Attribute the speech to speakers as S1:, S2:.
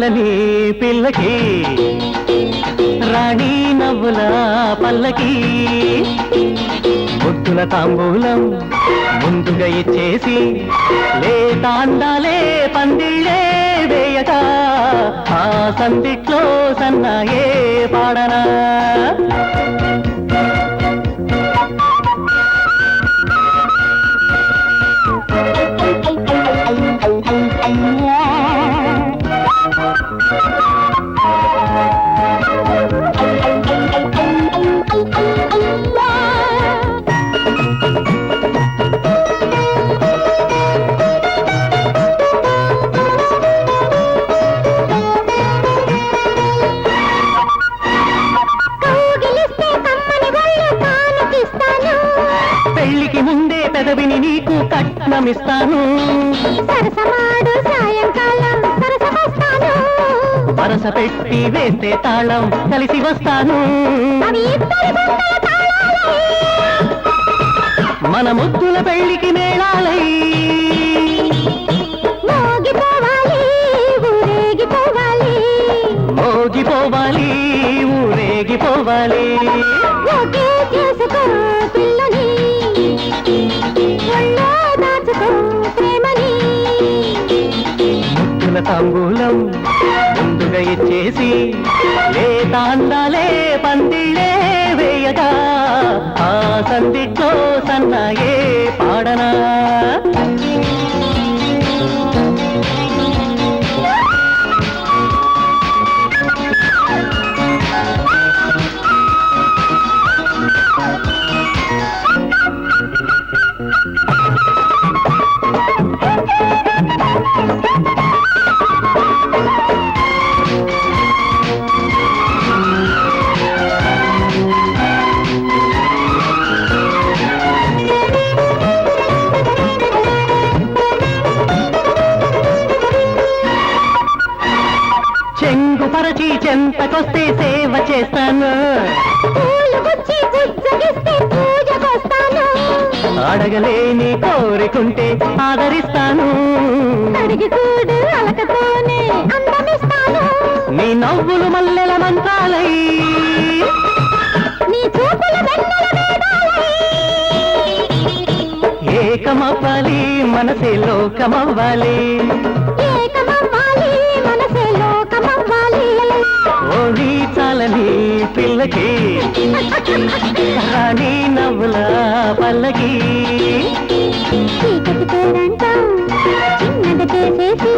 S1: చాలని పిల్లకి రాణి నవ్వుల పల్లకి ముద్దుల తాంబూలం ముందుగా ఇచ్చేసి లేతాండాలే పందిళ్ళే వేయక ఆ సందిట్లో సన్నాయే పాడనా పెళ్లికి ముందే పెదవిని నీకు కట్నమిస్తాను
S2: సరసమాడు సాయంకాలం సరసమస్తాను
S1: వరస పెట్టి వేస్తే తాళం కలిసి వస్తాను
S2: అవి ఇద్దరి గుండెల తాళాలే.
S1: మన ముద్దుల పెళ్లికి మేళాలై
S2: మోగిపోవాలి ఊరేగిపోవాలి
S1: మోగిపోవాలి ఊరేగిపోవాలి
S2: ఒకే చేసుకో పిల్లని ఒళ్ళో దాచుకో ప్రేమని
S1: ముద్దుల తాంబూలం ముందుగా ఇచ్చేసి లేతాండాలే పందిళ్ళే వేయగా ఆ సందిట్లో సన్నాయే పాడనా చెంగు పరచి చెంతకొస్తే సేవ చేస్తాను
S2: పూలు గుచ్చి బుజ్జగిస్తే పూజకొస్తాను
S1: అడగలేని కోరికుంటే ఆదరిస్తాను
S2: అడిగి చూడు అలకతోనే అందమిస్తాను
S1: నీ నవ్వులు మల్లెల మంత్రాలై
S2: నీ చూపుల వెన్నెల వేదాలై
S1: ఏకమవ్వాలి మనసే లోకమవ్వాలి
S2: ఏకమవ్వాలి మనసే లోకమవ్వాలి
S1: ఓడి చాలని పిల్లకి రాణి నవ్వుల పల్లకి
S2: చీకటి పేరంటాం చిన్నది చేసేసి